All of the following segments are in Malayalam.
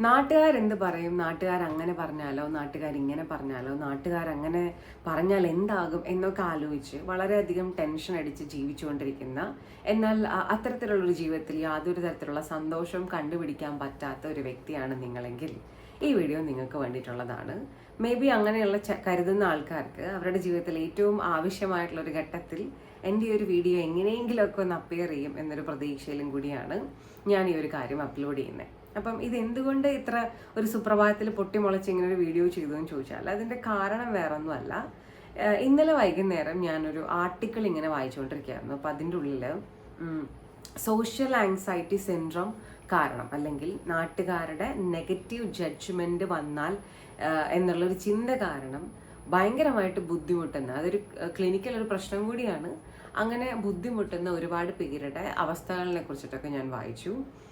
നാട്ടുകാരെന്ത് പറയും, നാട്ടുകാരങ്ങനെ പറഞ്ഞാലോ, നാട്ടുകാരിങ്ങനെ പറഞ്ഞാലോ, നാട്ടുകാരങ്ങനെ പറഞ്ഞാൽ എന്താകും എന്നൊക്കെ ആലോചിച്ച് വളരെയധികം ടെൻഷൻ അടിച്ച് ജീവിച്ചുകൊണ്ടിരിക്കുന്ന, എന്നാൽ അത്തരത്തിലുള്ളൊരു ജീവിതത്തിൽ യാതൊരു തരത്തിലുള്ള സന്തോഷവും കണ്ടുപിടിക്കാൻ പറ്റാത്ത ഒരു വ്യക്തിയാണ് നിങ്ങളെങ്കിൽ ഈ വീഡിയോ നിങ്ങൾക്ക് വേണ്ടിയിട്ടുള്ളതാണ്. മേ ബി അങ്ങനെയുള്ള കരുതുന്ന ആൾക്കാർക്ക് അവരുടെ ജീവിതത്തിൽ ഏറ്റവും ആവശ്യമായിട്ടുള്ള ഒരു ഘട്ടത്തിൽ എൻ്റെ ഈ ഒരു വീഡിയോ എങ്ങനെയെങ്കിലുമൊക്കെ ഒന്ന് അപ്പിയർ ചെയ്യും എന്നൊരു പ്രതീക്ഷയിലും കൂടിയാണ് ഞാൻ ഈ ഒരു കാര്യം അപ്ലോഡ് ചെയ്യുന്നത്. അപ്പം ഇതെന്തുകൊണ്ട് ഇത്ര ഒരു സുപ്രഭാതത്തിൽ പൊട്ടിമുളച്ച് ഇങ്ങനെ ഒരു വീഡിയോ ചെയ്തു എന്ന് ചോദിച്ചാൽ അതിൻ്റെ കാരണം വേറൊന്നുമല്ല. ഇന്നലെ വൈകുന്നേരം ഞാനൊരു ആർട്ടിക്കിൾ ഇങ്ങനെ വായിച്ചുകൊണ്ടിരിക്കുകയായിരുന്നു. അപ്പം അതിൻ്റെ ഉള്ളിൽ സോഷ്യൽ ആങ്സൈറ്റി സിൻഡ്രോം കാരണം, അല്ലെങ്കിൽ നാട്ടുകാരുടെ നെഗറ്റീവ് ജഡ്ജ്മെൻറ്റ് വന്നാൽ എന്നുള്ളൊരു ചിന്ത കാരണം ഭയങ്കരമായിട്ട് ബുദ്ധിമുട്ടുന്ന, അതൊരു ക്ലിനിക്കൽ ഒരു പ്രശ്നം കൂടിയാണ്, അങ്ങനെ ബുദ്ധിമുട്ടുന്ന ഒരുപാട് പേരുടെ അവസ്ഥകളെ കുറിച്ചിട്ടൊക്കെ ഞാൻ വായിച്ചു.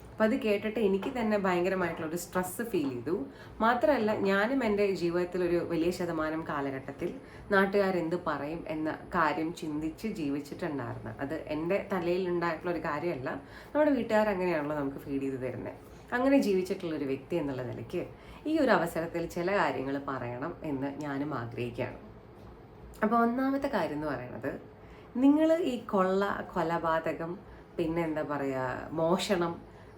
അപ്പം അത് കേട്ടിട്ട് എനിക്ക് തന്നെ ഭയങ്കരമായിട്ടുള്ളൊരു സ്ട്രെസ്സ് ഫീൽ ചെയ്തു. മാത്രമല്ല, ഞാനും എൻ്റെ ജീവിതത്തിലൊരു വലിയ ശതമാനം കാലഘട്ടത്തിൽ നാട്ടുകാരെന്ത് പറയും എന്ന കാര്യം ചിന്തിച്ച് ജീവിച്ചിട്ടുണ്ടായിരുന്നു. അത് എൻ്റെ തലയിൽ ഉണ്ടായിട്ടുള്ള ഒരു കാര്യമല്ല, നമ്മുടെ വീട്ടുകാർ അങ്ങനെയാണല്ലോ നമുക്ക് ഫീഡ് ചെയ്ത് തരുന്നത്. അങ്ങനെ ജീവിച്ചിട്ടുള്ളൊരു വ്യക്തി എന്നുള്ള നിലയ്ക്ക് ഈ ഒരു അവസരത്തിൽ ചില കാര്യങ്ങൾ പറയണം എന്ന് ഞാനും ആഗ്രഹിക്കുകയാണ്. അപ്പോൾ ഒന്നാമത്തെ കാര്യം എന്ന് പറയുന്നത്, നിങ്ങൾ ഈ കൊലപാതകം, പിന്നെ എന്താ പറയുക, മോഷണം,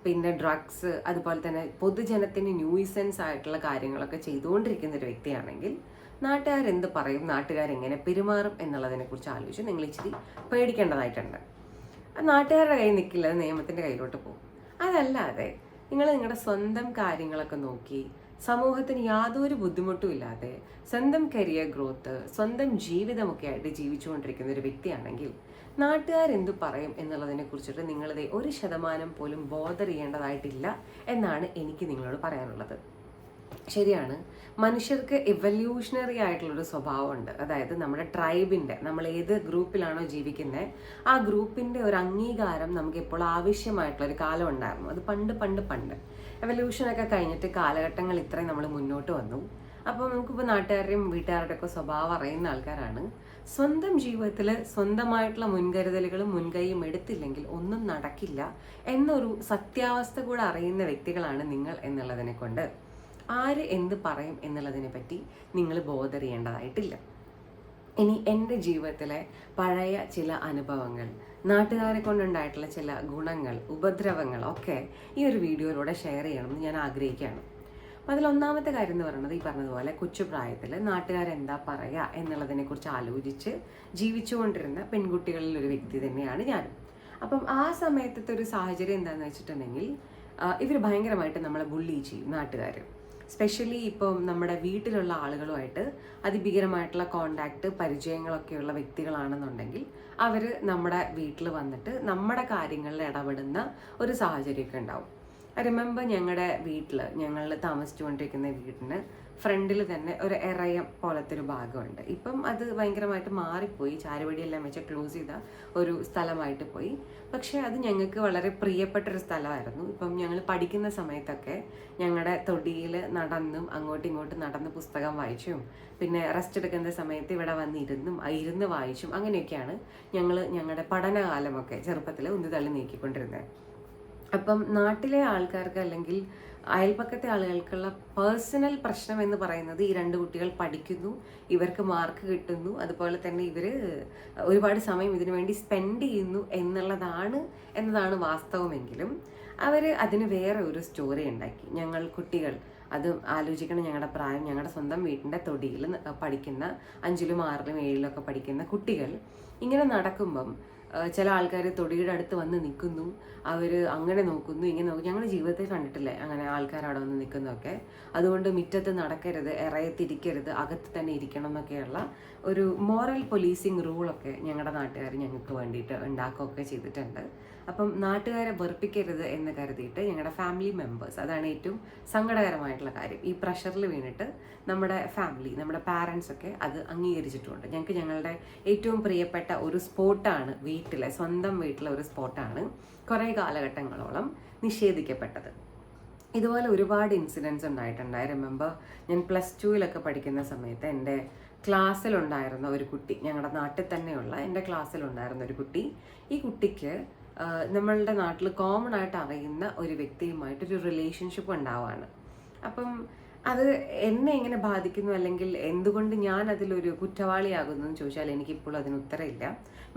പിന്നെ ഡ്രഗ്സ്, അതുപോലെ തന്നെ പൊതുജനത്തിന് ന്യൂയിസൻസ് ആയിട്ടുള്ള കാര്യങ്ങളൊക്കെ ചെയ്തുകൊണ്ടിരിക്കുന്ന ഒരു വ്യക്തിയാണെങ്കിൽ നാട്ടുകാരെന്ത് പറയും, നാട്ടുകാരെങ്ങനെ പെരുമാറും എന്നുള്ളതിനെക്കുറിച്ച് ആലോചിച്ച് നിങ്ങൾ ഇച്ചിരി പേടിക്കേണ്ടതായിട്ടുണ്ട്. നാട്ടുകാരുടെ കയ്യിൽ നിൽക്കില്ല, അത് നിയമത്തിൻ്റെ കയ്യിലോട്ട് പോകും. അതല്ലാതെ നിങ്ങൾ നിങ്ങളുടെ സ്വന്തം കാര്യങ്ങളൊക്കെ നോക്കി സമൂഹത്തിന് യാതൊരു ബുദ്ധിമുട്ടും ഇല്ലാതെ സ്വന്തം കരിയർ ഗ്രോത്ത്, സ്വന്തം ജീവിതമൊക്കെ ആയിട്ട് ജീവിച്ചുകൊണ്ടിരിക്കുന്ന ഒരു വ്യക്തിയാണെങ്കിൽ നാട്ടുകാരെന്തു പറയും എന്നുള്ളതിനെ കുറിച്ചിട്ട് നിങ്ങളത് 1% പോലും ബോധർ ചെയ്യേണ്ടതായിട്ടില്ല എന്നാണ് എനിക്ക് നിങ്ങളോട് പറയാനുള്ളത്. ശരിയാണ്, മനുഷ്യർക്ക് എവല്യൂഷണറി ആയിട്ടുള്ളൊരു സ്വഭാവമുണ്ട്. അതായത് നമ്മുടെ ട്രൈബിൻ്റെ, നമ്മൾ ഏത് ഗ്രൂപ്പിലാണോ ജീവിക്കുന്നത് ആ ഗ്രൂപ്പിൻ്റെ ഒരു അംഗീകാരം നമുക്ക് ഇപ്പോൾ ആവശ്യമായിട്ടുള്ളൊരു കാലം ഉണ്ടായിരുന്നു. അത് പണ്ട് എവല്യൂഷനൊക്കെ കഴിഞ്ഞിട്ട് കാലഘട്ടങ്ങൾ ഇത്രയും നമ്മൾ മുന്നോട്ട് വന്നു. അപ്പോൾ നമുക്കിപ്പോൾ നാട്ടുകാരുടെയും വീട്ടുകാരുടെയും ഒക്കെ സ്വഭാവം അറിയുന്ന ആൾക്കാരാണ്. സ്വന്തം ജീവിതത്തിൽ സ്വന്തമായിട്ടുള്ള മുൻകരുതലുകളും മുൻകൈയും എടുത്തില്ലെങ്കിൽ ഒന്നും നടക്കില്ല എന്നൊരു സത്യാവസ്ഥ കൂടെ അറിയുന്ന വ്യക്തികളാണ് നിങ്ങൾ എന്നുള്ളതിനെ കൊണ്ട് ആര് എന്ത് പറയും എന്നുള്ളതിനെ പറ്റി നിങ്ങൾ ബോധർ ചെയ്യേണ്ടതായിട്ടില്ല. ഇനി എൻ്റെ ജീവിതത്തിലെ പഴയ ചില അനുഭവങ്ങൾ, നാട്ടുകാരെ കൊണ്ടുണ്ടായിട്ടുള്ള ചില ഗുണങ്ങൾ, ഉപദ്രവങ്ങൾ ഒക്കെ ഈ ഒരു വീഡിയോയിലൂടെ ഷെയർ ചെയ്യണമെന്ന് ഞാൻ ആഗ്രഹിക്കുകയാണ്. അപ്പം അതിലൊന്നാമത്തെ കാര്യം എന്ന് പറയുന്നത്, ഈ പറഞ്ഞതുപോലെ കൊച്ചുപ്രായത്തിൽ നാട്ടുകാരെന്താ പറയുക എന്നുള്ളതിനെക്കുറിച്ച് ആലോചിച്ച് ജീവിച്ചുകൊണ്ടിരുന്ന പെൺകുട്ടികളിൽ ഒരു വ്യക്തി തന്നെയാണ് ഞാനും. അപ്പം ആ സമയത്തത്തെ ഒരു സാഹചര്യം എന്താണെന്ന് വെച്ചിട്ടുണ്ടെങ്കിൽ, ഇവർ ഭയങ്കരമായിട്ട് നമ്മളെ ബുള്ളി ചെയ്യും നാട്ടുകാർ. സ്പെഷ്യലി ഇപ്പം നമ്മുടെ വീട്ടിലുള്ള ആളുകളുമായിട്ട് അതിഭീകരമായിട്ടുള്ള കോണ്ടാക്ട്, പരിചയങ്ങളൊക്കെയുള്ള വ്യക്തികളാണെന്നുണ്ടെങ്കിൽ അവർ നമ്മുടെ വീട്ടിൽ വന്നിട്ട് നമ്മുടെ കാര്യങ്ങളിൽ ഇടപെടുന്ന ഒരു സാഹചര്യമൊക്കെ ഉണ്ടാവും. റിമെമ്പർ, ഞങ്ങളുടെ വീട്ടിൽ, ഞങ്ങൾ താമസിച്ചുകൊണ്ടിരിക്കുന്ന വീടിന് ഫ്രണ്ടിൽ തന്നെ ഒരു എറയം പോലത്തെ ഒരു ഭാഗമുണ്ട്. ഇപ്പം അത് ഭയങ്കരമായിട്ട് മാറിപ്പോയി, ചാരുപടിയെല്ലാം വെച്ച് ക്ലോസ് ചെയ്ത ഒരു സ്ഥലമായിട്ട് പോയി. പക്ഷേ അത് ഞങ്ങൾക്ക് വളരെ പ്രിയപ്പെട്ടൊരു സ്ഥലമായിരുന്നു. ഇപ്പം ഞങ്ങൾ പഠിക്കുന്ന സമയത്തൊക്കെ ഞങ്ങളുടെ തൊടിയിൽ നടന്നും അങ്ങോട്ടും ഇങ്ങോട്ടും നടന്ന് പുസ്തകം വായിച്ചും, പിന്നെ റെസ്റ്റ് എടുക്കുന്ന സമയത്ത് ഇവിടെ ഇരുന്ന് വായിച്ചും, അങ്ങനെയൊക്കെയാണ് ഞങ്ങൾ ഞങ്ങളുടെ പഠനകാലമൊക്കെ ചെറുപ്പത്തിൽ ഉന്തി നീക്കിക്കൊണ്ടിരുന്നത്. അപ്പം നാട്ടിലെ ആൾക്കാർക്ക്, അല്ലെങ്കിൽ അയൽപക്കത്തെ ആളുകൾക്കുള്ള പേഴ്സണൽ പ്രശ്നം എന്ന് പറയുന്നത്, ഈ 2 കുട്ടികൾ പഠിക്കുന്നു, ഇവർക്ക് മാർക്ക് കിട്ടുന്നു, അതുപോലെ തന്നെ ഇവർ ഒരുപാട് സമയം ഇതിനു വേണ്ടി സ്പെൻഡ് ചെയ്യുന്നു എന്നതാണ് വാസ്തവമെങ്കിലും അവർ അതിന് വേറെ ഒരു സ്റ്റോറി ഉണ്ടാക്കി. ഞങ്ങൾ കുട്ടികൾ, അത് ആലോചിക്കണം, ഞങ്ങളുടെ പ്രായം, ഞങ്ങളുടെ സ്വന്തം വീട്ടിൻ്റെ തൊടിയിൽ പഠിക്കുന്ന 5ലും 6ലും 7ലും പഠിക്കുന്ന കുട്ടികൾ ഇങ്ങനെ നടക്കുമ്പം ചില ആൾക്കാർ തൊടിയുടെ അടുത്ത് വന്ന് നിൽക്കുന്നു, അവർ അങ്ങനെ നോക്കുന്നു, ഇങ്ങനെ നോക്കും. ഞങ്ങൾ ജീവിതത്തിൽ കണ്ടിട്ടില്ലേ അങ്ങനെ ആൾക്കാർ അവിടെ വന്ന് നിൽക്കുന്നതൊക്കെ. അതുകൊണ്ട് മുറ്റത്ത് നടക്കരുത്, ഇറയത്തിരിക്കരുത്, അകത്ത് തന്നെ ഇരിക്കണം എന്നൊക്കെയുള്ള ഒരു മോറൽ പോലീസിങ് റൂളൊക്കെ ഞങ്ങളുടെ നാട്ടുകാർ ഞങ്ങൾക്ക് വേണ്ടിയിട്ട് ഉണ്ടാക്കുകയൊക്കെ ചെയ്തിട്ടുണ്ട്. അപ്പം നാട്ടുകാരെ വെറുപ്പിക്കരുത് എന്ന് കരുതിയിട്ട് ഞങ്ങളുടെ ഫാമിലി മെമ്പേഴ്സ്, അതാണ് ഏറ്റവും സങ്കടകരമായിട്ടുള്ള കാര്യം, ഈ പ്രഷറിൽ വീണിട്ട് നമ്മുടെ ഫാമിലി, നമ്മുടെ പാരൻസ് ഒക്കെ അത് അംഗീകരിച്ചിട്ടുണ്ട്. ഞങ്ങൾക്ക് ഞങ്ങളുടെ ഏറ്റവും പ്രിയപ്പെട്ട ഒരു സ്പോട്ടാണ്, സ്വന്തം വീട്ടിലെ ഒരു സ്പോട്ടാണ് കുറേ കാലഘട്ടങ്ങളോളം നിഷേധിക്കപ്പെട്ടത്. ഇതുപോലെ ഒരുപാട് ഇൻസിഡൻസ് ഉണ്ടായിട്ടുണ്ട്. ഐ റിമെമ്പർ, ഞാൻ +2 പഠിക്കുന്ന സമയത്ത് എൻ്റെ ക്ലാസ്സിലുണ്ടായിരുന്ന ഒരു കുട്ടി, ഞങ്ങളുടെ നാട്ടിൽ തന്നെയുള്ള എൻ്റെ ക്ലാസ്സിലുണ്ടായിരുന്ന ഒരു കുട്ടി, ഈ കുട്ടിക്ക് നമ്മളുടെ നാട്ടിൽ കോമൺ ആയിട്ട് അറിയുന്ന ഒരു വ്യക്തിയുമായിട്ടൊരു റിലേഷൻഷിപ്പ് ഉണ്ടാവുകയാണ്. അപ്പം അത് എന്നെ എങ്ങനെ ബാധിക്കുന്നു, അല്ലെങ്കിൽ എന്തുകൊണ്ട് ഞാൻ അതിലൊരു കുറ്റവാളിയാകുന്നു എന്ന് ചോദിച്ചാൽ എനിക്കിപ്പോൾ അതിന് ഉത്തരമില്ല.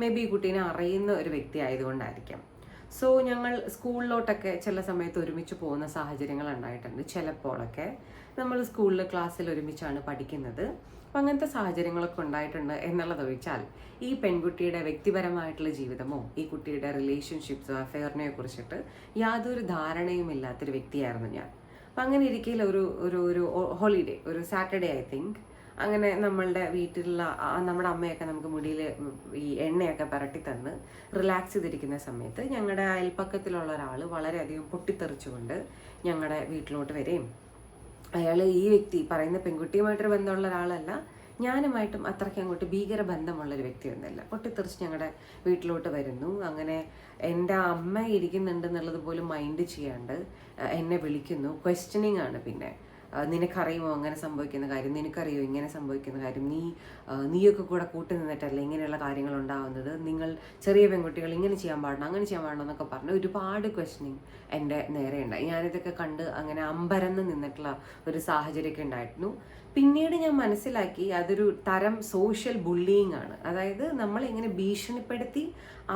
മേ ബി ഈ കുട്ടീനെ അറിയുന്ന ഒരു വ്യക്തി ആയതുകൊണ്ടായിരിക്കാം. സോ ഞങ്ങൾ സ്കൂളിലോട്ടൊക്കെ ചില സമയത്ത് ഒരുമിച്ച് പോകുന്ന സാഹചര്യങ്ങൾ ഉണ്ടായിട്ടുണ്ട്. ചിലപ്പോഴൊക്കെ നമ്മൾ സ്കൂളിൽ ക്ലാസ്സിൽ ഒരുമിച്ചാണ് പഠിക്കുന്നത്. അപ്പം അങ്ങനത്തെ സാഹചര്യങ്ങളൊക്കെ ഉണ്ടായിട്ടുണ്ട് എന്നുള്ളതൊഴിച്ചാൽ ഈ പെൺകുട്ടിയുടെ വ്യക്തിപരമായിട്ടുള്ള ജീവിതമോ ഈ കുട്ടിയുടെ റിലേഷൻഷിപ്സോ അഫെയറിനെയോ കുറിച്ചിട്ട് യാതൊരു ധാരണയും ഇല്ലാത്തൊരു വ്യക്തിയായിരുന്നു ഞാൻ. അപ്പം അങ്ങനെ ഇരിക്കൽ ഒരു ഒരു ഒരു ഹോളിഡേ, ഒരു സാറ്റർഡേ ഐ തിങ്ക്, അങ്ങനെ നമ്മളുടെ വീട്ടിലുള്ള നമ്മുടെ അമ്മയൊക്കെ നമുക്ക് മുടിയിൽ ഈ എണ്ണയൊക്കെ പുരട്ടി തന്ന് റിലാക്സ് ചെയ്തിരിക്കുന്ന സമയത്ത് ഞങ്ങളുടെ അയൽപ്പക്കത്തിലുള്ള ഒരാൾ വളരെയധികം പൊട്ടിത്തെറിച്ചുകൊണ്ട് ഞങ്ങളുടെ വീട്ടിലോട്ട് വരികയും, അയാൾ ഈ വ്യക്തി പറയുന്ന പെൺകുട്ടിയുമായിട്ടൊരു ബന്ധമുള്ള ഒരാളല്ല, ഞാനുമായിട്ടും അത്രയ്ക്ക് അങ്ങോട്ട് ഭീകര ബന്ധമുള്ളൊരു വ്യക്തിയൊന്നുമല്ല, പൊട്ടിത്തെറിച്ച് ഞങ്ങളുടെ വീട്ടിലോട്ട് വരുന്നു. അങ്ങനെ എൻ്റെ അമ്മ ഇരിക്കുന്നുണ്ടെന്നുള്ളത് പോലും മൈൻഡ് ചെയ്യാണ്ട് എന്നെ വിളിക്കുന്നു. ക്വസ്റ്റ്യനിങ് ആണ്. പിന്നെ നിനക്കറിയുമോ അങ്ങനെ സംഭവിക്കുന്ന കാര്യം, നിനക്കറിയോ ഇങ്ങനെ സംഭവിക്കുന്ന കാര്യം, നീയൊക്കെ കൂടെ കൂട്ടി നിന്നിട്ടല്ലേ ഇങ്ങനെയുള്ള കാര്യങ്ങൾ ഉണ്ടാവുന്നത്, നിങ്ങൾ ചെറിയ പെൺകുട്ടികൾ ഇങ്ങനെ ചെയ്യാൻ പാടണം അങ്ങനെ ചെയ്യാൻ പാടണം എന്നൊക്കെ പറഞ്ഞ് ഒരുപാട് ക്വസ്റ്റ്യനിങ് എൻ്റെ നേരെ ഉണ്ടായി. ഞാനിതൊക്കെ കണ്ട് അങ്ങനെ അമ്പരന്ന് നിന്നിട്ടുള്ള ഒരു സാഹചര്യമൊക്കെ ഉണ്ടായിരുന്നു. പിന്നീട് ഞാൻ മനസ്സിലാക്കി അതൊരു തരം സോഷ്യൽ ബുള്ളിയിങ് ആണ്. അതായത് നമ്മളിങ്ങനെ ഭീഷണിപ്പെടുത്തി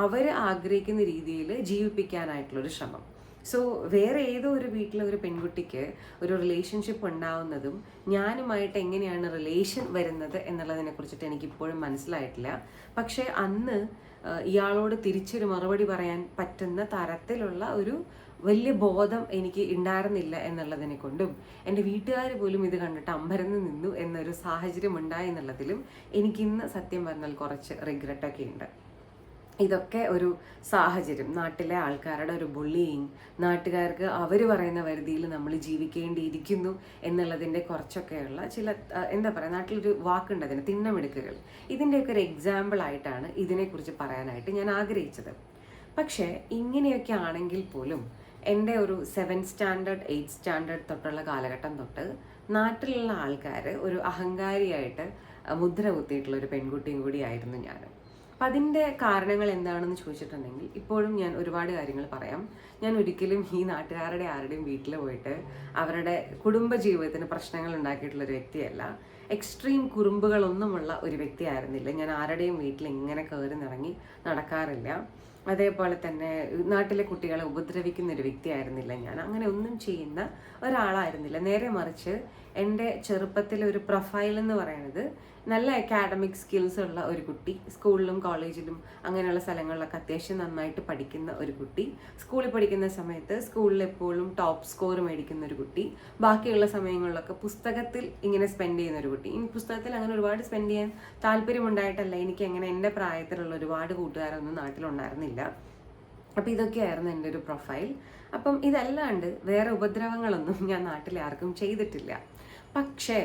അവർ ആഗ്രഹിക്കുന്ന രീതിയിൽ ജീവിപ്പിക്കാനായിട്ടുള്ളൊരു ശ്രമം. സോ വേറെ ഏതോ ഒരു വീട്ടിലെ ഒരു പെൺകുട്ടിക്ക് ഒരു റിലേഷൻഷിപ്പ് ഉണ്ടാവുന്നതും ഞാനുമായിട്ട് എങ്ങനെയാണ് റിലേഷൻ വരുന്നത് എന്നുള്ളതിനെ കുറിച്ചിട്ട് എനിക്കിപ്പോഴും മനസ്സിലായിട്ടില്ല. പക്ഷേ അന്ന് ഇയാളോട് തിരിച്ചൊരു മറുപടി പറയാൻ പറ്റുന്ന തരത്തിലുള്ള ഒരു വലിയ ബോധം എനിക്ക് ഉണ്ടായിരുന്നില്ല എന്നുള്ളതിനെ കൊണ്ടും എൻ്റെ വീട്ടുകാർ പോലും ഇത് കണ്ടിട്ട് അമ്പരന്ന് നിന്നു എന്നൊരു സാഹചര്യം ഉണ്ടായി എന്നുള്ളതിലും എനിക്കിന്ന് സത്യം പറഞ്ഞാൽ കുറച്ച് റിഗ്രറ്റൊക്കെ ഉണ്ട്. ഇതൊക്കെ ഒരു സാഹചര്യം, നാട്ടിലെ ആൾക്കാരുടെ ഒരു ബുള്ളിയിങ്, നാട്ടുകാർക്ക് അവർ പറയുന്ന വരുതിയിൽ നമ്മൾ ജീവിക്കേണ്ടിയിരിക്കുന്നു എന്നുള്ളതിൻ്റെ കുറച്ചൊക്കെയുള്ള ചില എന്താ പറയുക, നാട്ടിലൊരു വാക്കുണ്ട് അതിന്, തിണ്ണമെടുക്കുകൾ. ഇതിൻ്റെയൊക്കെ ഒരു എക്സാമ്പിൾ ആയിട്ടാണ് ഇതിനെക്കുറിച്ച് പറയാനായിട്ട് ഞാൻ ആഗ്രഹിച്ചത്. പക്ഷേ ഇങ്ങനെയൊക്കെ ആണെങ്കിൽ പോലും എൻ്റെ ഒരു 7th സ്റ്റാൻഡേർഡ് 8th സ്റ്റാൻഡേർഡ് തൊട്ടുള്ള കാലഘട്ടം തൊട്ട് നാട്ടിലുള്ള ആൾക്കാർ ഒരു അഹങ്കാരിയായിട്ട് മുദ്ര കുത്തിയിട്ടുള്ള ഒരു പെൺകുട്ടിയും കൂടിയായിരുന്നു ഞാൻ. അപ്പം അതിൻ്റെ കാരണങ്ങൾ എന്താണെന്ന് ചോദിച്ചിട്ടുണ്ടെങ്കിൽ ഇപ്പോഴും ഞാൻ ഒരുപാട് കാര്യങ്ങൾ പറയാം. ഞാൻ ഒരിക്കലും ഈ നാട്ടുകാരുടെ ആരുടെയും വീട്ടിൽ പോയിട്ട് അവരുടെ കുടുംബജീവിതത്തിന് പ്രശ്നങ്ങൾ ഉണ്ടാക്കിയിട്ടുള്ളൊരു വ്യക്തിയല്ല. എക്സ്ട്രീം കുറുമ്പുകളൊന്നുമുള്ള ഒരു വ്യക്തിയായിരുന്നില്ല. ഞാൻ ആരുടെയും വീട്ടിൽ ഇങ്ങനെ കയറി നിറങ്ങി നടക്കാറില്ല. അതേപോലെ തന്നെ നാട്ടിലെ കുട്ടികളെ ഉപദ്രവിക്കുന്ന ഒരു വ്യക്തിയായിരുന്നില്ല ഞാൻ. അങ്ങനെ ഒന്നും ചെയ്യുന്ന ഒരാളായിരുന്നില്ല. നേരെ മറിച്ച് എൻ്റെ ചെറുപ്പത്തിലെ ഒരു പ്രൊഫൈൽ എന്ന് പറയുന്നത് നല്ല അക്കാഡമിക് സ്കിൽസ് ഉള്ള ഒരു കുട്ടി, സ്കൂളിലും കോളേജിലും അങ്ങനെയുള്ള സ്ഥലങ്ങളിലൊക്കെ അത്യാവശ്യം നന്നായിട്ട് പഠിക്കുന്ന ഒരു കുട്ടി, സ്കൂളിൽ പഠിക്കുന്ന സമയത്ത് സ്കൂളിൽ എപ്പോഴും ടോപ്പ് സ്കോർ മേടിക്കുന്ന ഒരു കുട്ടി, ബാക്കിയുള്ള സമയങ്ങളിലൊക്കെ പുസ്തകത്തിൽ ഇങ്ങനെ സ്പെൻഡ് ചെയ്യുന്ന ഒരു കുട്ടി. ഈ പുസ്തകത്തിൽ അങ്ങനെ ഒരുപാട് സ്പെൻഡ് ചെയ്യാൻ താല്പര്യമുണ്ടായിട്ടല്ല, എനിക്ക് അങ്ങനെ എൻ്റെ പ്രായത്തിലുള്ള ഒരുപാട് കൂട്ടുകാരൊന്നും നാട്ടിലുണ്ടായിരുന്നില്ല. അപ്പം ഇതൊക്കെയായിരുന്നു എൻ്റെ ഒരു പ്രൊഫൈൽ. അപ്പം ഇതല്ലാണ്ട് വേറെ ഉപദ്രവങ്ങളൊന്നും ഞാൻ നാട്ടിൽ ആർക്കും ചെയ്തിട്ടില്ല. പക്ഷേ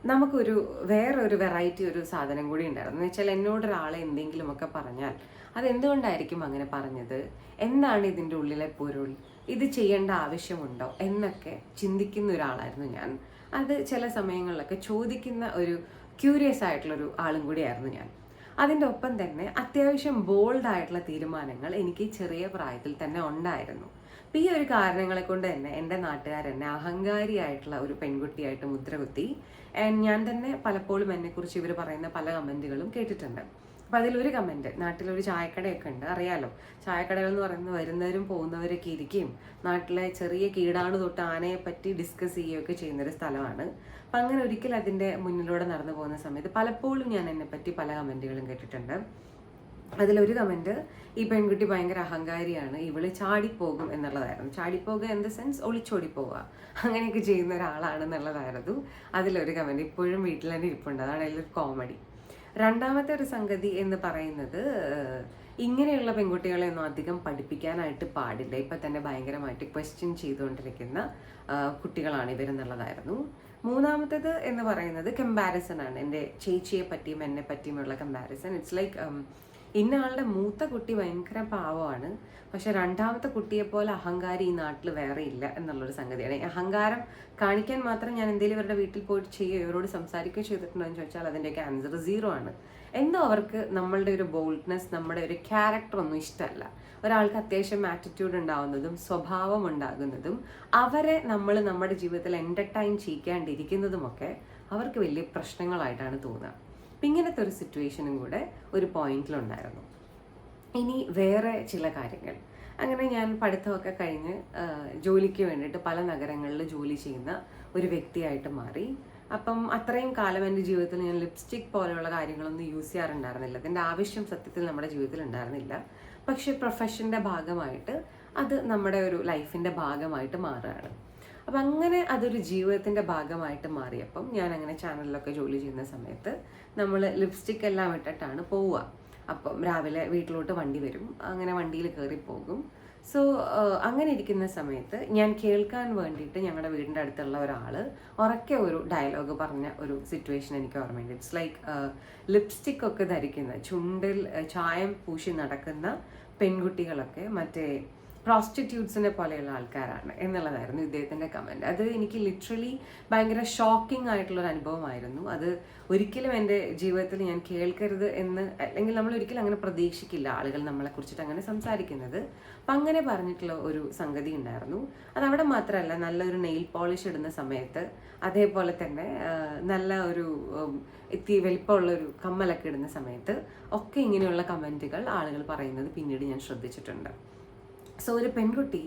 നമുക്കൊരു വേറൊരു വെറൈറ്റി ഒരു സാധനം കൂടി ഉണ്ടായിരുന്നു. എന്ന് വെച്ചാൽ എന്നോടൊരാളെ എന്തെങ്കിലുമൊക്കെ പറഞ്ഞാൽ അതെന്തുകൊണ്ടായിരിക്കും അങ്ങനെ പറഞ്ഞത്, എന്താണ് ഇതിൻ്റെ ഉള്ളിലെ പൊരുൾ, ഇത് ചെയ്യേണ്ട ആവശ്യമുണ്ടോ എന്നൊക്കെ ചിന്തിക്കുന്ന ഒരാളായിരുന്നു ഞാൻ. അത് ചില സമയങ്ങളിലൊക്കെ ചോദിക്കുന്ന ഒരു ക്യൂരിയസ് ആയിട്ടുള്ളൊരു ആളും കൂടിയായിരുന്നു ഞാൻ. അതിൻ്റെ ഒപ്പം തന്നെ അത്യാവശ്യം ബോൾഡായിട്ടുള്ള തീരുമാനങ്ങൾ എനിക്ക് ചെറിയ പ്രായത്തിൽ തന്നെ ഉണ്ടായിരുന്നു. അപ്പം ഈ ഒരു കാരണങ്ങളെ കൊണ്ട് തന്നെ എൻ്റെ നാട്ടുകാരെന്നെ അഹങ്കാരിയായിട്ടുള്ള ഒരു പെൺകുട്ടിയായിട്ട് മുദ്രകുത്തി. ഞാൻ തന്നെ പലപ്പോഴും എന്നെക്കുറിച്ച് ഇവർ പറയുന്ന പല കമൻറ്റുകളും കേട്ടിട്ടുണ്ട്. അപ്പം അതിലൊരു കമൻറ്റ്, നാട്ടിലൊരു ചായക്കടയൊക്കെ ഉണ്ട്, അറിയാലോ, ചായക്കടകൾ എന്ന് പറയുന്നത് വരുന്നവരും പോകുന്നവരൊക്കെ ഇരിക്കുകയും നാട്ടിലെ ചെറിയ കീടാണു തൊട്ട് ആനയെ പറ്റി ഡിസ്കസ് ചെയ്യുകയൊക്കെ ചെയ്യുന്നൊരു സ്ഥലമാണ്. അപ്പം അങ്ങനെ ഒരിക്കൽ അതിൻ്റെ മുന്നിലൂടെ നടന്നു പോകുന്ന സമയത്ത് പലപ്പോഴും ഞാൻ എന്നെപ്പറ്റി പല കമൻറ്റുകളും കേട്ടിട്ടുണ്ട്. അതിലൊരു കമൻറ്റ്, ഈ പെൺകുട്ടി ഭയങ്കര അഹങ്കാരിയാണ്, ഇവള് ചാടിപ്പോകും എന്നുള്ളതായിരുന്നു. ചാടിപ്പോകുക ഇൻ ദ സെൻസ് ഒളിച്ചോടിപ്പോവുക, അങ്ങനെയൊക്കെ ചെയ്യുന്ന ഒരാളാണെന്നുള്ളതായിരുന്നു അതിലൊരു കമൻറ്റ്. ഇപ്പോഴും വീട്ടിൽ തന്നെ ഇരിപ്പുണ്ട്. അതാണ് അതിലൊരു കോമഡി. രണ്ടാമത്തെ ഒരു സംഗതി എന്ന് പറയുന്നത്, ഇങ്ങനെയുള്ള പെൺകുട്ടികളെ ഒന്നും അധികം പഠിപ്പിക്കാനായിട്ട് പാടില്ല, ഇപ്പം തന്നെ ഭയങ്കരമായിട്ട് ക്വസ്റ്റ്യൻ ചെയ്തുകൊണ്ടിരിക്കുന്ന കുട്ടികളാണ് ഇവരെന്നുള്ളതായിരുന്നു. മൂന്നാമത്തേത് എന്ന് പറയുന്നത് കമ്പാരിസൺ ആണ്. എൻ്റെ ചേച്ചിയെ പറ്റിയും എന്നെ പറ്റിയുമുള്ള കമ്പാരിസൺ. ഇറ്റ്സ് ലൈക്ക് ഇന്ന ആളുടെ മൂത്ത കുട്ടി ഭയങ്കര പാവമാണ്, പക്ഷെ രണ്ടാമത്തെ കുട്ടിയെപ്പോലെ അഹങ്കാരി ഈ നാട്ടിൽ വേറെ ഇല്ല എന്നുള്ളൊരു സംഗതിയാണ്. അഹങ്കാരം കാണിക്കാൻ മാത്രം ഞാൻ എന്തെങ്കിലും ഇവരുടെ വീട്ടിൽ പോയിട്ട് ചെയ്യുകയോ ഇവരോട് സംസാരിക്കുകയോ ചെയ്തിട്ടുണ്ടോ എന്ന് ചോദിച്ചാൽ അതിൻ്റെയൊക്കെ ആൻസർ 0 ആണ്. എന്തോ അവർക്ക് നമ്മളുടെ ഒരു ബോൾഡ്നെസ്, നമ്മുടെ ഒരു ക്യാരക്ടർ ഒന്നും ഇഷ്ടമല്ല. ഒരാൾക്ക് അത്യാവശ്യം ആറ്റിറ്റ്യൂഡ് ഉണ്ടാകുന്നതും സ്വഭാവം ഉണ്ടാകുന്നതും അവരെ നമ്മൾ നമ്മുടെ ജീവിതത്തിൽ എൻ്റർടൈൻ ചെയ്യിക്കാണ്ടിരിക്കുന്നതുമൊക്കെ അവർക്ക് വലിയ പ്രശ്നങ്ങളായിട്ടാണ് തോന്നുക. അപ്പം ഇങ്ങനത്തെ ഒരു സിറ്റുവേഷനും കൂടെ ഒരു പോയിന്റിലുണ്ടായിരുന്നു. ഇനി വേറെ ചില കാര്യങ്ങൾ. അങ്ങനെ ഞാൻ പഠിത്തമൊക്കെ കഴിഞ്ഞ് ജോലിക്ക് വേണ്ടിയിട്ട് പല നഗരങ്ങളിൽ ജോലി ചെയ്യുന്ന ഒരു വ്യക്തിയായിട്ട് മാറി. അപ്പം അത്രയും കാലം എൻ്റെ ജീവിതത്തിൽ ഞാൻ ലിപ്സ്റ്റിക് പോലെയുള്ള കാര്യങ്ങളൊന്നും യൂസ് ചെയ്യാറുണ്ടായിരുന്നില്ല. അതിൻ്റെ ആവശ്യം സത്യത്തിൽ നമ്മുടെ ജീവിതത്തിൽ ഉണ്ടായിരുന്നില്ല. പക്ഷെ പ്രൊഫഷൻ്റെ ഭാഗമായിട്ട് അത് നമ്മുടെ ഒരു ലൈഫിൻ്റെ ഭാഗമായിട്ട് മാറുകയാണ്. അപ്പം അങ്ങനെ അതൊരു ജീവിതത്തിൻ്റെ ഭാഗമായിട്ട് മാറിയപ്പം ഞാൻ അങ്ങനെ ചാനലിലൊക്കെ ജോലി ചെയ്യുന്ന സമയത്ത് നമ്മൾ ലിപ്സ്റ്റിക് എല്ലാം ഇട്ടിട്ടാണ് പോവുക. അപ്പം രാവിലെ വീട്ടിലോട്ട് വണ്ടി വരും, അങ്ങനെ വണ്ടിയിൽ കയറി പോകും. സോ അങ്ങനെ ഇരിക്കുന്ന സമയത്ത് ഞാൻ കേൾക്കാൻ വേണ്ടിയിട്ട് ഞങ്ങളുടെ വീടിൻ്റെ അടുത്തുള്ള ഒരാൾ ഉറക്കെ ഒരു ഡയലോഗ് പറഞ്ഞ ഒരു സിറ്റുവേഷൻ എനിക്ക് ഓർമ്മയുണ്ട്. ഇറ്റ്സ് ലൈക്ക് ലിപ്സ്റ്റിക് ഒക്കെ ധരിക്കുന്ന, ചുണ്ടിൽ ചായം പൂശി നടക്കുന്ന പെൺകുട്ടികളൊക്കെ മറ്റേ പ്രോസ്റ്റിറ്റ്യൂട്ട്സിനെ പോലെയുള്ള ആൾക്കാരാണ് എന്നുള്ളതായിരുന്നു ഇദ്ദേഹത്തിൻ്റെ കമൻറ്റ്. അത് എനിക്ക് ലിറ്ററലി ഭയങ്കര ഷോക്കിംഗ് ആയിട്ടുള്ളൊരു അനുഭവമായിരുന്നു. അത് ഒരിക്കലും എൻ്റെ ജീവിതത്തിൽ ഞാൻ കേൾക്കരുത് എന്ന്, അല്ലെങ്കിൽ നമ്മൾ ഒരിക്കലും അങ്ങനെ പ്രതീക്ഷിക്കില്ല ആളുകൾ നമ്മളെ കുറിച്ചിട്ട് അങ്ങനെ സംസാരിക്കുന്നത്. അപ്പം അങ്ങനെ പറഞ്ഞിട്ടുള്ള ഒരു സംഗതി ഉണ്ടായിരുന്നു. അതവിടെ മാത്രമല്ല, നല്ലൊരു നെയിൽ പോളിഷ് ഇടുന്ന സമയത്ത്, അതേപോലെ തന്നെ നല്ല ഒരു വലിപ്പമുള്ളൊരു കമ്മലൊക്കെ ഇടുന്ന സമയത്ത് ഒക്കെ ഇങ്ങനെയുള്ള കമൻറ്റുകൾ ആളുകൾ പറയുന്നത് പിന്നീട് ഞാൻ ശ്രദ്ധിച്ചിട്ടുണ്ട്. സോ ഒരു പെൺകുട്ടി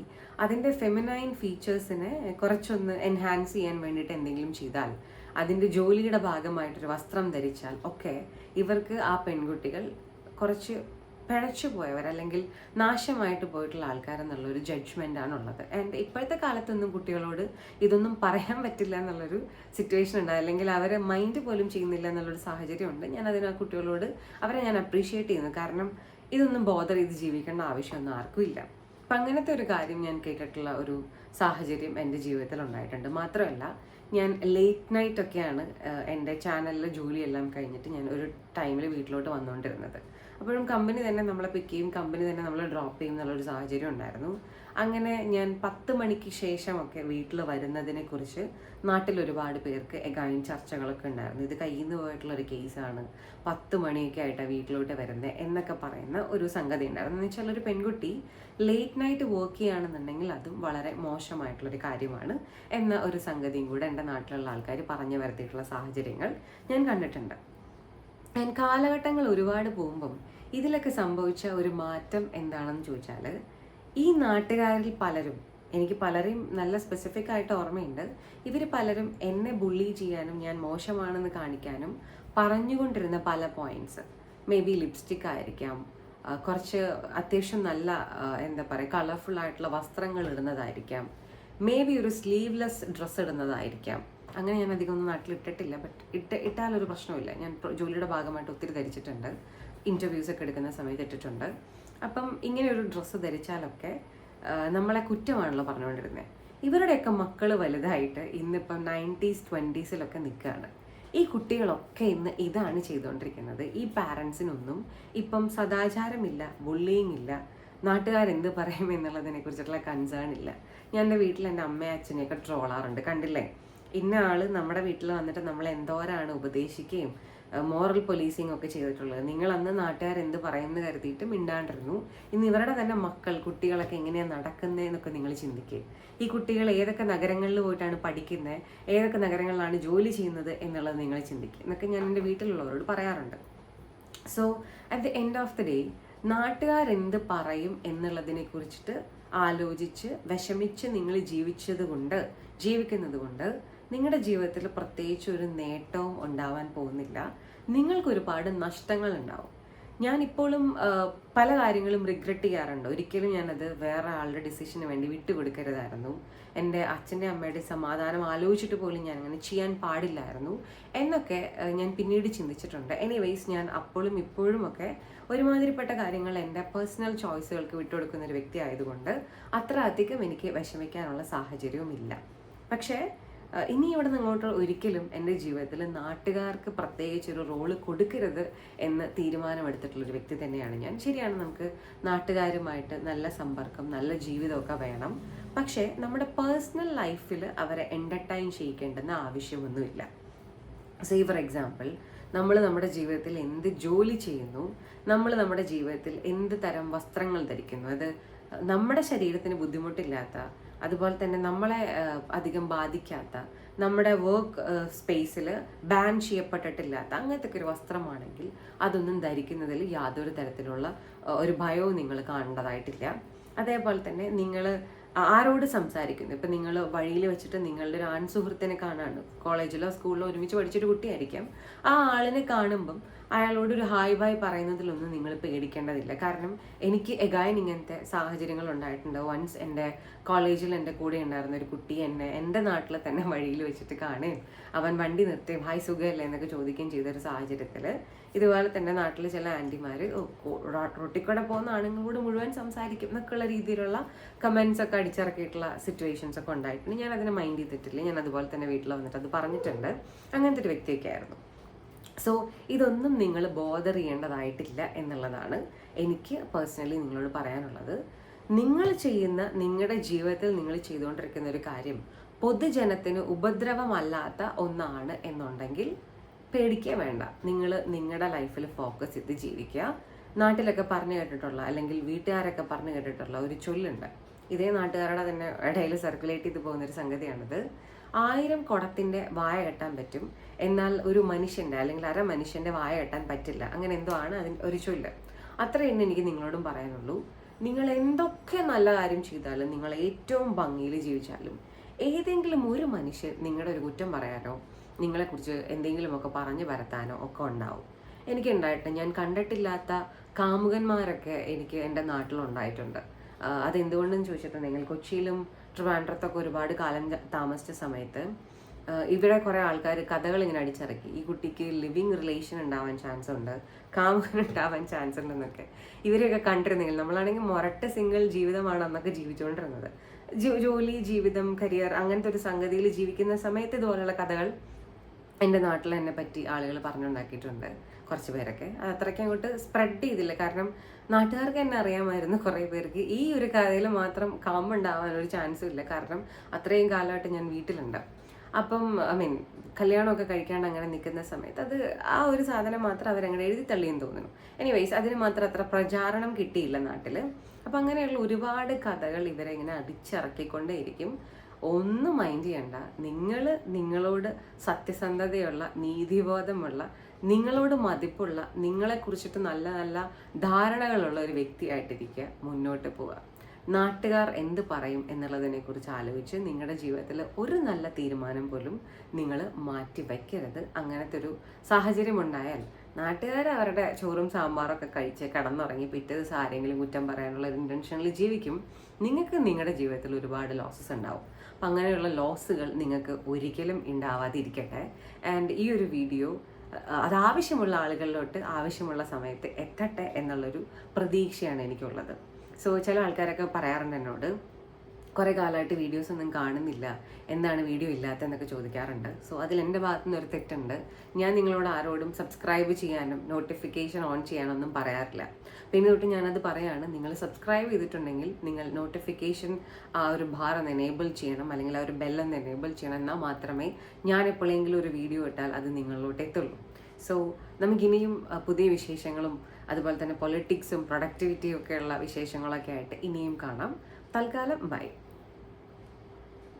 അതിൻ്റെ ഫെമിനൈൻ ഫീച്ചേഴ്സിനെ കുറച്ചൊന്ന് എൻഹാൻസ് ചെയ്യാൻ വേണ്ടിയിട്ട് എന്തെങ്കിലും ചെയ്താൽ, അതിൻ്റെ ജോലിയുടെ ഭാഗമായിട്ടൊരു വസ്ത്രം ധരിച്ചാൽ ഒക്കെ ഇവർക്ക് ആ പെൺകുട്ടികൾ കുറച്ച് പിഴച്ചു പോയവർ അല്ലെങ്കിൽ നാശമായിട്ട് പോയിട്ടുള്ള ആൾക്കാരെന്നുള്ളൊരു ജഡ്ജ്മെൻ്റാണുള്ളത്. ആൻഡ് ഇപ്പോഴത്തെ കാലത്തൊന്നും കുട്ടികളോട് ഇതൊന്നും പറയാൻ പറ്റില്ല എന്നുള്ളൊരു സിറ്റുവേഷൻ ഉണ്ട്, അല്ലെങ്കിൽ അവരെ മൈൻഡ് പോലും ചെയ്യുന്നില്ല എന്നുള്ളൊരു സാഹചര്യമുണ്ട്. ഞാൻ അതിന് ആ കുട്ടികളോട് അവരെ ഞാൻ അപ്രീഷിയേറ്റ് ചെയ്യുന്നു. കാരണം ഇതൊന്നും ബോധർ ചെയ്ത് ജീവിക്കേണ്ട ആവശ്യമൊന്നും ആർക്കും ഇല്ല. അപ്പം അങ്ങനത്തെ ഒരു കാര്യം ഞാൻ കേട്ടിട്ടുള്ള ഒരു സാഹചര്യം എൻ്റെ ജീവിതത്തിൽ ഉണ്ടായിട്ടുണ്ട്. മാത്രമല്ല, ഞാൻ ലേറ്റ് നൈറ്റ് ഒക്കെയാണ് എൻ്റെ ചാനലിൽ ജോലിയെല്ലാം കഴിഞ്ഞിട്ട് ഞാൻ ഒരു ടൈമിൽ വീട്ടിലോട്ട് വന്നുകൊണ്ടിരുന്നത്. അപ്പോഴും കമ്പനി തന്നെ നമ്മളെ പിക്ക് ചെയ്യും, കമ്പനി തന്നെ നമ്മളെ ഡ്രോപ്പ് ചെയ്യും എന്നുള്ളൊരു സാഹചര്യം ഉണ്ടായിരുന്നു. അങ്ങനെ ഞാൻ 10 മണിക്ക് ശേഷമൊക്കെ വീട്ടിൽ വരുന്നതിനെ കുറിച്ച് നാട്ടിൽ ഒരുപാട് പേർക്ക് എഗൈൻ ചർച്ചകളൊക്കെ ഉണ്ടായിരുന്നു. ഇത് കയ്യിൽ നിന്ന് പോയിട്ടുള്ളൊരു കേസാണ്, 10 മണിയൊക്കെ ആയിട്ടാണ് വീട്ടിലോട്ട് വരുന്നത് എന്നൊക്കെ പറയുന്ന ഒരു സംഗതി ഉണ്ടായിരുന്നു. എന്ന് വെച്ചാൽ ഒരു പെൺകുട്ടി ലേറ്റ് നൈറ്റ് വർക്ക് ചെയ്യുകയാണെന്നുണ്ടെങ്കിൽ അതും വളരെ മോശമായിട്ടുള്ളൊരു കാര്യമാണ് എന്ന ഒരു സംഗതിയും കൂടെ എൻ്റെ നാട്ടിലുള്ള ആൾക്കാർ പറഞ്ഞു വരുത്തിയിട്ടുള്ള സാഹചര്യങ്ങൾ ഞാൻ കണ്ടിട്ടുണ്ട്. ഞാൻ കാലഘട്ടങ്ങൾ ഒരുപാട് പോകുമ്പം ഇതിലൊക്കെ സംഭവിച്ച ഒരു മാറ്റം എന്താണെന്ന് ചോദിച്ചാൽ, ഈ നാട്ടുകാരിൽ പലരും, എനിക്ക് പലരെയും നല്ല സ്പെസിഫിക് ആയിട്ട് ഓർമ്മയുണ്ട്, ഇവർ പലരും എന്നെ ബുള്ളി ചെയ്യാനും ഞാൻ മോശമാണെന്ന് കാണിക്കാനും പറഞ്ഞുകൊണ്ടിരുന്ന പല പോയിന്റ്സ്, മേ ബി ലിപ്സ്റ്റിക് ആയിരിക്കാം, കുറച്ച് അത്യാവശ്യം നല്ല എന്താ പറയുക കളർഫുൾ ആയിട്ടുള്ള വസ്ത്രങ്ങൾ ഇടുന്നതായിരിക്കാം, മേ ബി ഒരു സ്ലീവ്ലെസ് ഡ്രസ്സ് ഇടുന്നതായിരിക്കാം. അങ്ങനെ ഞാൻ അധികം ഒന്നും നാട്ടിൽ ഇട്ടിട്ടില്ല, ബട്ട് ഇട്ടാലൊരു പ്രശ്നമില്ല. ഞാൻ ജോലിയുടെ ഭാഗമായിട്ട് ഒത്തിരി ധരിച്ചിട്ടുണ്ട്, ഇൻ്റർവ്യൂസ് ഒക്കെ എടുക്കുന്ന സമയത്ത് ഇട്ടിട്ടുണ്ട്. അപ്പം ഇങ്ങനെ ഒരു ഡ്രസ്സ് ധരിച്ചാലൊക്കെ നമ്മളെ കുറ്റമാണല്ലോ പറഞ്ഞുകൊണ്ടിരുന്നത്. ഇവരുടെയൊക്കെ മക്കൾ വലുതായിട്ട് ഇന്നിപ്പം 90s 20s നിൽക്കുകയാണ്. ഈ കുട്ടികളൊക്കെ ഇന്ന് ഇതാണ് ചെയ്തുകൊണ്ടിരിക്കുന്നത്. ഈ പാരൻസിനൊന്നും ഇപ്പം സദാചാരമില്ല, ബുള്ളിയിങ് ഇല്ല, നാട്ടുകാരെന്ത് പറയും എന്നുള്ളതിനെ കുറിച്ചിട്ടുള്ള കൺസേൺ ഇല്ല. ഞാൻ എൻ്റെ വീട്ടിൽ എൻ്റെ അമ്മയും അച്ഛനെയൊക്കെ ട്രോളാറുണ്ട്. കണ്ടില്ലേ, ഇന്ന ആൾ നമ്മുടെ വീട്ടിൽ വന്നിട്ട് നമ്മൾ എന്തോരാണ് ഉപദേശിക്കുകയും മോറൽ പോലീസിങ് ഒക്കെ ചെയ്തിട്ടുള്ളത്. നിങ്ങൾ അന്ന് നാട്ടുകാരെന്ത് പറയുമെന്ന് കരുതിയിട്ട് മിണ്ടാണ്ടിരുന്നു. ഇന്ന് ഇവരുടെ തന്നെ മക്കൾ, കുട്ടികളൊക്കെ എങ്ങനെയാണ് നടക്കുന്നതെന്നൊക്കെ നിങ്ങൾ ചിന്തിക്കുക. ഈ കുട്ടികൾ ഏതൊക്കെ നഗരങ്ങളിൽ പോയിട്ടാണ് പഠിക്കുന്നത്, ഏതൊക്കെ നഗരങ്ങളിലാണ് ജോലി ചെയ്യുന്നത് എന്നുള്ളത് നിങ്ങൾ ചിന്തിക്കുക എന്നൊക്കെ ഞാൻ എൻ്റെ വീട്ടിലുള്ളവരോട് പറയാറുണ്ട്. So at the end of the day, നാട്ടുകാരെന്ത് പറയും എന്നുള്ളതിനെ കുറിച്ചിട്ട് ആലോചിച്ച് വിഷമിച്ച് നിങ്ങൾ ജീവിക്കുന്നത് കൊണ്ട് നിങ്ങളുടെ ജീവിതത്തിൽ പ്രത്യേകിച്ച് ഒരു നേട്ടവും ഉണ്ടാവാൻ പോകുന്നില്ല. നിങ്ങൾക്കൊരുപാട് നഷ്ടങ്ങൾ ഉണ്ടാവും. ഞാനിപ്പോഴും പല കാര്യങ്ങളും റിഗ്രറ്റ് ചെയ്യാറുണ്ട്. ഒരിക്കലും ഞാനത് വേറെ ആളുടെ ഡിസിഷന് വേണ്ടി വിട്ടുകൊടുക്കരുതായിരുന്നു. എൻ്റെ അച്ഛൻ്റെ അമ്മയുടെ സമാധാനം ആലോചിച്ചിട്ട് പോലും ഞാൻ അങ്ങനെ ചെയ്യാൻ പാടില്ലായിരുന്നു എന്നൊക്കെ ഞാൻ പിന്നീട് ചിന്തിച്ചിട്ടുണ്ട്. എനിവേയ്സ്, ഞാൻ അപ്പോഴും ഇപ്പോഴും ഒക്കെ ഒരുമാതിരിപ്പെട്ട കാര്യങ്ങൾ എൻ്റെ പേഴ്സണൽ ചോയ്സുകൾക്ക് വിട്ടുകൊടുക്കുന്ന ഒരു വ്യക്തി ആയതുകൊണ്ട് അത്ര അധികം എനിക്ക് വിഷമിക്കാനുള്ള സാഹചര്യവും ഇല്ല. പക്ഷേ ഇനി ഇവിടെ നിങ്ങോട്ട് ഒരിക്കലും എൻ്റെ ജീവിതത്തിൽ നാട്ടുകാർക്ക് പ്രത്യേകിച്ചൊരു റോള് കൊടുക്കരുത് എന്ന് തീരുമാനമെടുത്തിട്ടുള്ളൊരു വ്യക്തി തന്നെയാണ് ഞാൻ. ശരിയാണ്, നമുക്ക് നാട്ടുകാരുമായിട്ട് നല്ല സമ്പർക്കം, നല്ല ജീവിതമൊക്കെ വേണം. പക്ഷേ നമ്മുടെ പേഴ്സണൽ ലൈഫിൽ അവരെ എൻ്റർടൈൻ ചെയ്യിക്കേണ്ടെന്ന ആവശ്യമൊന്നുമില്ല. സേ ഫോർ എക്സാമ്പിൾ, നമ്മൾ നമ്മുടെ ജീവിതത്തിൽ എന്ത് ജോലി ചെയ്യുന്നു, നമ്മൾ നമ്മുടെ ജീവിതത്തിൽ എന്ത് തരം വസ്ത്രങ്ങൾ ധരിക്കുന്നു, അത് നമ്മുടെ ശരീരത്തിന് ബുദ്ധിമുട്ടില്ലാത്ത, അതുപോലെ തന്നെ നമ്മളെ അധികം ബാധിക്കാത്ത, നമ്മുടെ വർക്ക് സ്പേസിൽ ബാൻ ചെയ്യപ്പെട്ടിട്ടില്ലാത്ത അങ്ങനത്തെ ഒരു വസ്ത്രമാണെങ്കിൽ അതൊന്നും ധരിക്കുന്നതിൽ യാതൊരു തരത്തിലുള്ള ഒരു ഭയവും നിങ്ങൾ കാണേണ്ടതായിട്ടില്ല. അതേപോലെ തന്നെ നിങ്ങൾ ആരോട് സംസാരിക്കുന്നു, ഇപ്പം നിങ്ങൾ വഴിയിൽ വെച്ചിട്ട് നിങ്ങളുടെ ഒരു ആൺസുഹൃത്തിനെ കാണാണ്, കോളേജിലോ സ്കൂളിലോ ഒരുമിച്ച് പഠിച്ചൊരു കുട്ടിയായിരിക്കാം, ആ ആളിനെ കാണുമ്പം അയാളോട് ഒരു ഹായ് ബായ് പറയുന്നതിലൊന്നും നിങ്ങൾ പേടിക്കേണ്ടതില്ല. കാരണം എനിക്ക് എഗായൻ ഇങ്ങനത്തെ സാഹചര്യങ്ങൾ ഉണ്ടായിട്ടുണ്ട്. വൺസ് എൻ്റെ കോളേജിൽ എൻ്റെ കൂടെ ഉണ്ടായിരുന്ന ഒരു കുട്ടി എൻ്റെ നാട്ടിൽ തന്നെ വഴിയിൽ വെച്ചിട്ട് കാണുകയും അവൻ വണ്ടി നിർത്തുകയും ഹായ് സുഖമല്ലേ എന്നൊക്കെ ചോദിക്കുകയും ചെയ്തൊരു സാഹചര്യത്തിൽ ഇതുപോലെ തന്നെ നാട്ടിൽ ചില ആൻറ്റിമാർ റൊട്ടിക്കൂടെ പോകുന്ന ആണുങ്ങളോട് മുഴുവൻ സംസാരിക്കും എന്നൊക്കെയുള്ള രീതിയിലുള്ള കമൻസ് ഒക്കെ അടിച്ചിറക്കിയിട്ടുള്ള സിറ്റുവേഷൻസ് ഒക്കെ ഉണ്ടായിട്ടുണ്ട്. ഞാൻ അതിനെ മൈൻഡ് ചെയ്തിട്ടില്ല. ഞാൻ അതുപോലെ തന്നെ വീട്ടിൽ വന്നിട്ട് അത് പറഞ്ഞിട്ടുണ്ട്. അങ്ങനത്തെ ഒരു വ്യക്തിയൊക്കെ ആയിരുന്നു. സോ ഇതൊന്നും നിങ്ങൾ ബോദർ ചെയ്യേണ്ടതായിട്ടില്ല എന്നുള്ളതാണ് എനിക്ക് പേഴ്സണലി നിങ്ങളോട് പറയാനുള്ളത്. നിങ്ങൾ ചെയ്യുന്ന, നിങ്ങളുടെ ജീവിതത്തിൽ നിങ്ങൾ ചെയ്തുകൊണ്ടിരിക്കുന്ന ഒരു കാര്യം പൊതുജനത്തിന് ഉപദ്രവമല്ലാത്ത ഒന്നാണ് എന്നുണ്ടെങ്കിൽ പേടിക്കുക വേണ്ട. നിങ്ങൾ നിങ്ങളുടെ ലൈഫിൽ ഫോക്കസ് ചെയ്ത് ജീവിക്കുക. നാട്ടിലൊക്കെ പറഞ്ഞു കേട്ടിട്ടുള്ള, അല്ലെങ്കിൽ വീട്ടുകാരൊക്കെ പറഞ്ഞു കേട്ടിട്ടുള്ള ഒരു ചൊല്ലുണ്ട്. ഇതേ നാട്ടുകാരുടെ തന്നെ ഇടയിൽ സർക്കുലേറ്റ് ചെയ്ത് പോകുന്നൊരു സംഗതിയാണിത്. 1000 കുടത്തിൻ്റെ വായ കെട്ടാൻ പറ്റും, എന്നാൽ ഒരു മനുഷ്യൻ്റെ അല്ലെങ്കിൽ അര മനുഷ്യൻ്റെ വായ കെട്ടാൻ പറ്റില്ല. അങ്ങനെ എന്തോ ആണ് അതിന് ഒരു ചൊല്ല്. അത്രയും എനിക്ക് നിങ്ങളോടും പറയാനുള്ളൂ. നിങ്ങൾ എന്തൊക്കെ നല്ല കാര്യം ചെയ്താലും, നിങ്ങൾ ഏറ്റവും ഭംഗിയിൽ ജീവിച്ചാലും, ഏതെങ്കിലും ഒരു മനുഷ്യൻ നിങ്ങളുടെ ഒരു കുറ്റം പറയാനോ നിങ്ങളെക്കുറിച്ച് എന്തെങ്കിലുമൊക്കെ പറഞ്ഞു വരത്താനോ ഒക്കെ ഉണ്ടാവും. എനിക്കുണ്ടായിട്ട് ഞാൻ കണ്ടിട്ടില്ലാത്ത കാമുകന്മാരൊക്കെ എനിക്ക് എൻ്റെ നാട്ടിലുണ്ടായിട്ടുണ്ട്. അതെന്തുകൊണ്ടെന്ന് ചോദിച്ചിട്ടുണ്ടെങ്കിൽ കൊച്ചിയിലും ട്രിവാൻഡ്രത്തൊക്കെ ഒരുപാട് കാലം താമസിച്ച സമയത്ത് ഇവിടെ കുറേ ആൾക്കാർ കഥകൾ ഇങ്ങനെ അടിച്ചിറക്കി, ഈ കുട്ടിക്ക് ലിവിങ് റിലേഷൻ ഉണ്ടാവാൻ ചാൻസ് ഉണ്ട്, കാമുകൻ ഉണ്ടാവാൻ ചാൻസ് ഉണ്ടെന്നൊക്കെ. ഇവരെയൊക്കെ കണ്ടിരുന്നെങ്കിൽ, നമ്മളാണെങ്കിൽ മൊരട്ട സിംഗിൾ ജീവിതമാണ് അന്നൊക്കെ ജീവിച്ചുകൊണ്ടിരുന്നത്. ജോലി, ജീവിതം, കരിയർ അങ്ങനത്തെ ഒരു സംഗതിയിൽ ജീവിക്കുന്ന സമയത്ത് ഇതുപോലെയുള്ള കഥകൾ എൻ്റെ നാട്ടിൽ എന്നെ പറ്റി ആളുകൾ പറഞ്ഞുണ്ടാക്കിയിട്ടുണ്ട്. കുറച്ച് പേരൊക്കെ അത് അത്രയ്ക്ക് അങ്ങോട്ട് സ്പ്രെഡ് ചെയ്തില്ല. കാരണം നാട്ടുകാർക്ക് എന്നെ അറിയാമായിരുന്നു. കുറേ പേർക്ക് ഈ ഒരു കഥയിൽ മാത്രം കാമുണ്ടാവാൻ ഒരു ചാൻസും ഇല്ല. കാരണം അത്രയും കാലമായിട്ട് ഞാൻ വീട്ടിലുണ്ട്. അപ്പം കല്യാണമൊക്കെ കഴിക്കാണ്ട് അങ്ങനെ നിൽക്കുന്ന സമയത്ത് അത് ആ ഒരു സാധനം മാത്രം അവരങ്ങനെ എഴുതി തള്ളിയെന്ന് തോന്നുന്നു. എനിവേയ്സ് അതിന് മാത്രം അത്ര പ്രചാരണം കിട്ടിയില്ല നാട്ടിൽ. അപ്പം അങ്ങനെയുള്ള ഒരുപാട് കഥകൾ ഇവരെ ഇങ്ങനെ അടിച്ചിറക്കിക്കൊണ്ടേയിരിക്കും. ഒന്നും മൈൻഡ് ചെയ്യണ്ട. നിങ്ങൾ നിങ്ങളോട് സത്യസന്ധതയുള്ള, നീതിബോധമുള്ള, നിങ്ങളോട് മതിപ്പുള്ള, നിങ്ങളെക്കുറിച്ചിട്ട് നല്ല നല്ല ധാരണകളുള്ള ഒരു വ്യക്തിയായിട്ടിരിക്കുക, മുന്നോട്ട് പോവുക. നാട്ടുകാർ എന്ത് പറയും എന്നുള്ളതിനെക്കുറിച്ച് ആലോചിച്ച് നിങ്ങളുടെ ജീവിതത്തിൽ ഒരു നല്ല തീരുമാനം പോലും നിങ്ങൾ മാറ്റി വയ്ക്കരുത്. അങ്ങനത്തെ ഒരു സാഹചര്യം ഉണ്ടായാൽ നാട്ടുകാർ അവരുടെ ചോറും സാമ്പാറൊക്കെ കഴിച്ച് കടന്നുറങ്ങി പിറ്റേ ദിവസം ആരെങ്കിലും കുറ്റം പറയാനുള്ള ഒരു ഇൻറ്റൻഷനിൽ ജീവിക്കും. നിങ്ങൾക്ക് നിങ്ങളുടെ ജീവിതത്തിൽ ഒരുപാട് ലോസസ് ഉണ്ടാവും. അപ്പം അങ്ങനെയുള്ള ലോസുകൾ നിങ്ങൾക്ക് ഒരിക്കലും ഉണ്ടാവാതിരിക്കട്ടെ. ആൻഡ് ഈ ഒരു വീഡിയോ അതാവശ്യമുള്ള ആളുകളിലോട്ട് ആവശ്യമുള്ള സമയത്ത് എത്തട്ടെ എന്നുള്ളൊരു പ്രതീക്ഷയാണ് എനിക്കുള്ളത്. സോ ചില ആൾക്കാരൊക്കെ പറയാറുണ്ട് എന്നോട്, കുറേ കാലമായിട്ട് വീഡിയോസ് ഒന്നും കാണുന്നില്ല, എന്താണ് വീഡിയോ ഇല്ലാത്തതെന്നൊക്കെ ചോദിക്കാറുണ്ട്. സോ അതിൽ എൻ്റെ ഭാഗത്തു നിന്ന് ഒരു തെറ്റുണ്ട്. ഞാൻ നിങ്ങളോട് ആരോടും സബ്സ്ക്രൈബ് ചെയ്യാനും നോട്ടിഫിക്കേഷൻ ഓൺ ചെയ്യാനൊന്നും പറയാറില്ല. പിന്നെ തൊട്ട് ഞാനത് പറയാണ്, നിങ്ങൾ സബ്സ്ക്രൈബ് ചെയ്തിട്ടുണ്ടെങ്കിൽ നിങ്ങൾ നോട്ടിഫിക്കേഷൻ ആ ഒരു ബാർ ഒന്ന് എനേബിൾ ചെയ്യണം, അല്ലെങ്കിൽ ആ ഒരു ബെല്ലൊന്ന് എനേബിൾ ചെയ്യണം. എന്നാൽ മാത്രമേ ഞാൻ എപ്പോഴെങ്കിലും ഒരു വീഡിയോ ഇട്ടാൽ അത് നിങ്ങളിലോട്ട് എത്തുള്ളൂ. സോ നമുക്കിനിയും പുതിയ വിശേഷങ്ങളും അതുപോലെ തന്നെ പൊളിറ്റിക്സും പ്രൊഡക്ടിവിറ്റിയും ഒക്കെയുള്ള വിശേഷങ്ങളൊക്കെ ആയിട്ട് ഇനിയും കാണാം. തൽക്കാലം ബൈ.